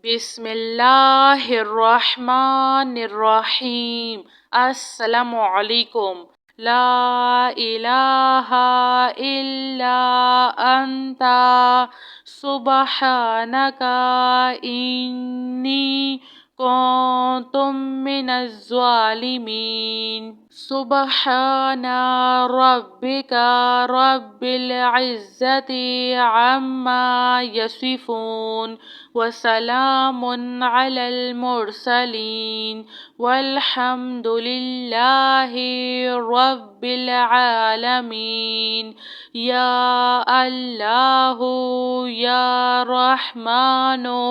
बिस्मिल्लाहिर्रहमानिर्रहीम। अस्सलामु अलैकुम। ला इलाहा इल्ला अंता सुबहानका इन्नी कुन्तु मिनज़ ज़ालिमीन। सुबहाना रब्बिका रब्बिल इज़्ज़ति अम्मा यसिफून वसलामुन अलल मुरसलीन वल्हम्दुलिल्लाहि रब्बिल आलमीन। या अल्लाहु या रहमानो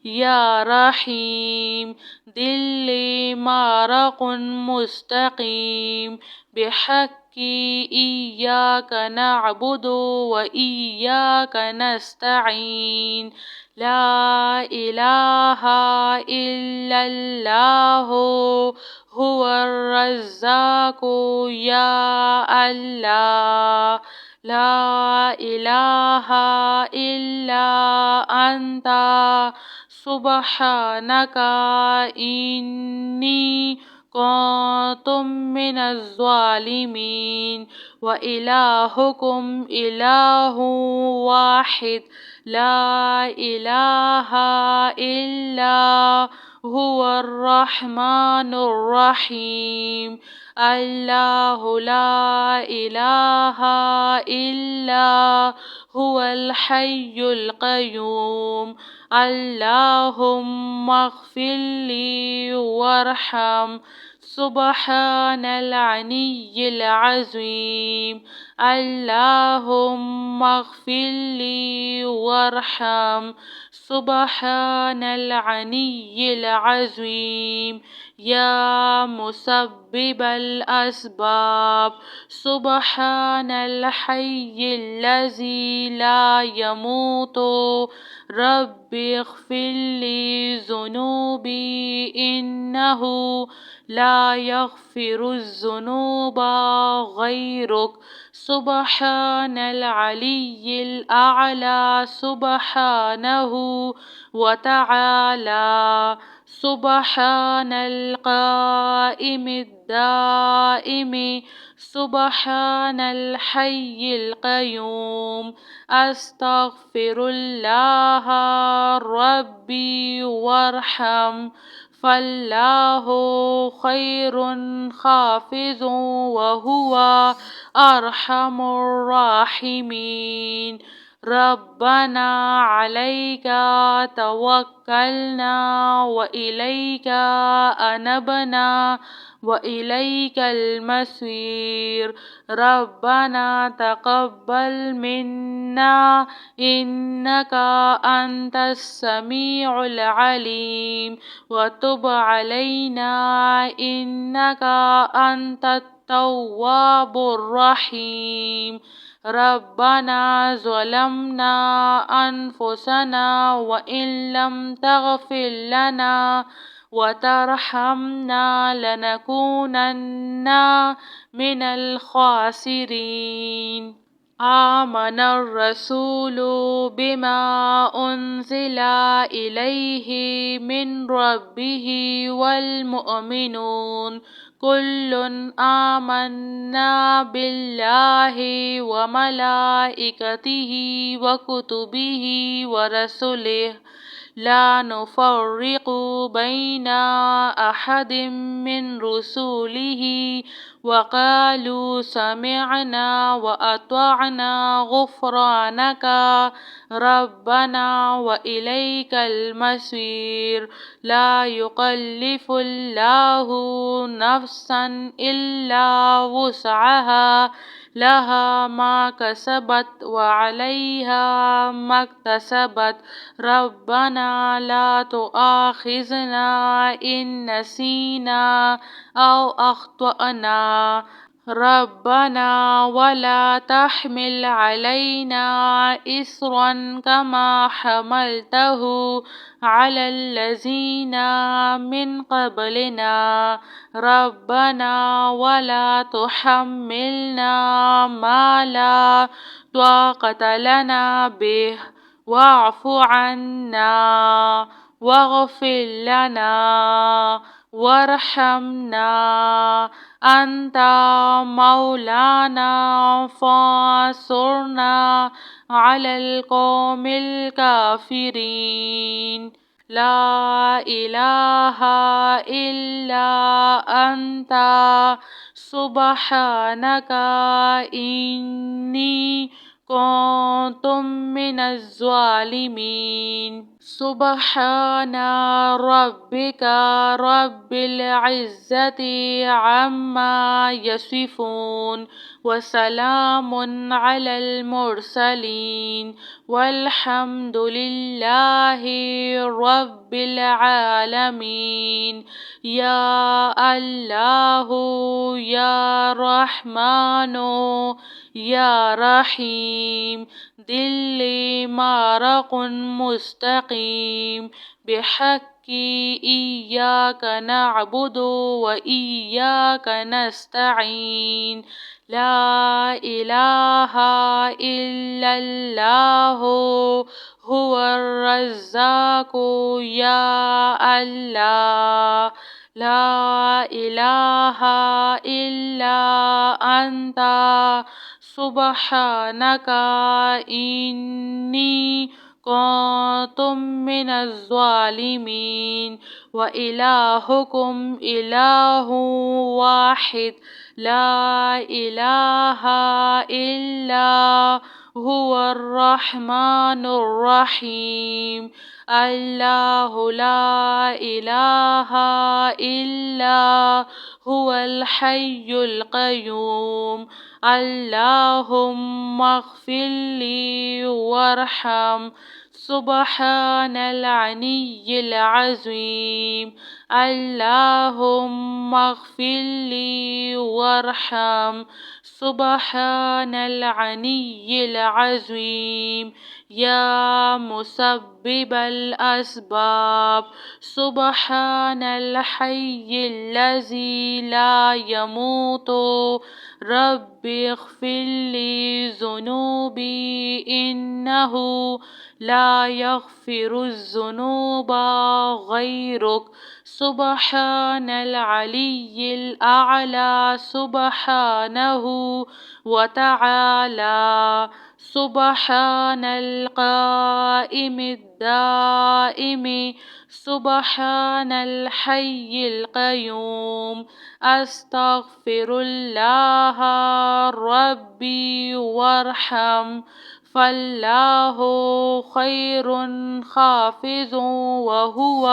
या रहीम दिल्ली मारकुन मुस्तकीम बिहक्की इय्याका नअबुदु व इय्याका नस्तईन। ला इलाहा इल्लल्लाहु हुवर रज़्ज़ाक़ु या अल्लाह। ला इलाहा इल्ला अंता सुबहानका इन्नी कुन्तु मिनज़ ज़ालिमीन। व इलाहुकुम इलाहुन वाहिद ला इलाहा इल्ला हुवर रहमानुर रहीम। अल्लाहु ला इलाहा इल्ला हुवल हय्युल क़य्यूम। अल्लाहुम्मा अग़फ़िरली वरहम सुब्हानल अलिय्यिल अज़ीम। अल्लाहुम्मा अग़फ़िरली वरहम सुब्हानल अलिय्यिल अज़ीम। या मुसब्बिबल अस्बाब सुब्हानल हय्यिल्लज़ी ला यमूतु रब्बि इग़फ़िरली ज़ुनूबी इन्नहु ला यग़फ़िरुज़्ज़ुनूबा ग़ैरुक। सुब्हानल अलिय्यिल अअला सुब्हानहु व तआला। सुब्हानल क़ाइमिद दाइमि सुब्हानल हय्यिल क़य्यूम। अस्तग़फ़िरुल्लाह रब्बी वरहम फ़ल्लाहु ख़ैरुन हाफ़िज़ुन व हुवा अरहमुर राहिमीन। रब्बना अलैका तवक्कलना व इलैका अनबना व इलैकल मसीर। रब्बना तक़ब्बल मिन्ना इन्नका अंतस समीउल अलीम व तुब अलैना इन्नका अंतत तव्वाबुर रहीम। रब्बना ज़लमना अनफुसना व इन लम तग़फ़िर लना व तरहमना लनकूनन्ना मिनल ख़ासिरीन। आमनर रसूलु बिमा उन्ज़िला इलैहि मिन रब्बिहि वल मुअमिनून कुल्लुन आमन्ना बिल्लाहि व मलाइकतिहि व कुतुबिहि व रसुलिहि ला नुफ़र्रिक़ु बैना अहदिम मिन रुसुलिहि व क़ालू समिअना व अतअना ग़ुफ़्रानका रब्बना व इलैकल मसीर। ला युकल्लिफ़ुल्लाहु नफ़्सन इल्ला वुस्अहा लहा मा कसबत व अलैहा मक्तसबत। रब्बना ला तुआख़िज़ना इन नसीना औ अख़्तअना। रब्बना वला तहमिल अलैना इस्रन कमा हमलतहु अलल लज़ीना मिन क़ब्लिना। रब्बना वला तुहम्मिलना मा ला ताक़त लना बिह वाअफ़ु अन्ना واغفر لنا وارحمنا أنت مولانا فانصرنا على القوم الكافرين. لا إله إلا أنت سبحانك إني كنت من الظالمين. سبحان ربك رب العزة عما يصفون وسلام على المرسلين والحمد لله رب العالمين. يا الله يا رحمن يا رحيم دل مارق مستقيم بحق إياك نعبد وإياك نستعين. لا إله إلا الله هو الرزاق يا الله. لا إله إلا أنت سبحانك إني كنت من الظالمين. وإلهكم إله واحد لا إله إلا هو الرحمن الرحيم. الله لا إله إلا هو الحي القيوم. اللهم اغفر لي وارحم سبحان العلي العظيم. اللهم اغفر لي وارحم سبحان العلي العظيم. يا مسبب الأسباب سبحان الحي الذي لا يموت رب اغفر لي ذنوبي إنه لا يغفر الذنوب غيرك. سبحان العلي الأعلى سبحانه وتعالى. سبحان القائم الدائم سبحان الحي القيوم. أستغفر الله ربي وارحم فالله خير حافظ وهو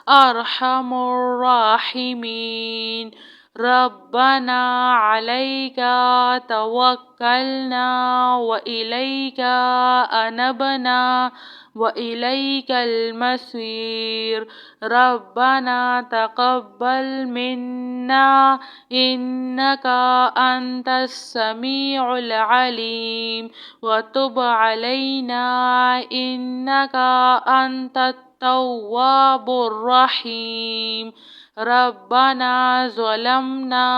أرحم الراحمين. ربنا عليك توكلنا وإليك أنبنا وإليك المصير. ربنا تقبل منا إنك أنت السميع العليم وتب علينا إنك أنت التواب الرحيم. ربنا ظلمنا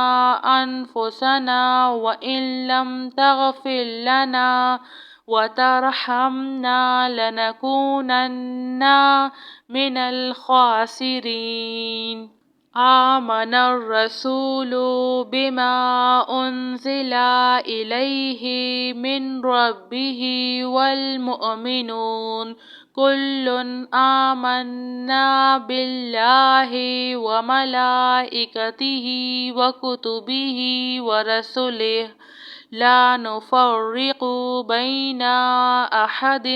أنفسنا وإن لم تغفر لنا وترحمنا لنكونن من الخاسرين. آمن الرسول بما أنزل إليه من ربه والمؤمنون كل آمنا بالله وملائكته وكتبه ورسله لا نفرق بين أحد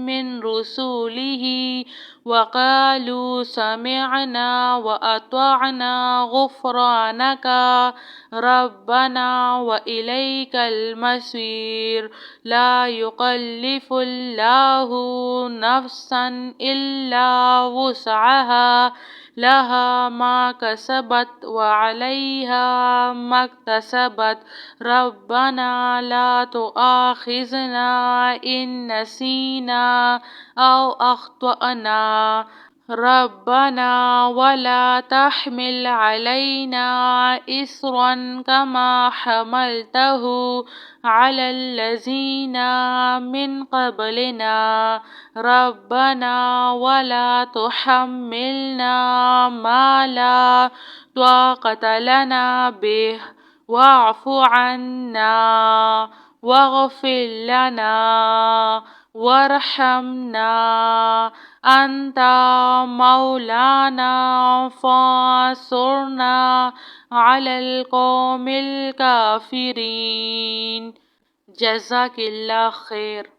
من رسله وقالوا سمعنا وأطعنا غفرانك ربنا وإليك المصير. لا يكلف الله نفسا إلا وسعها لها ما كسبت وعليها ما اكتسبت. ربنا لا تؤاخذنا إن نسينا أو أخطأنا. ربنا ولا تحمل علينا إصرا كما حملته على الذين من قبلنا ربنا ولا تحملنا ما لا طاقة لنا به واعف عنا واغفر لنا وارحمنا أنت مولانا فانصرنا على القوم الكافرين. جزاك الله خير.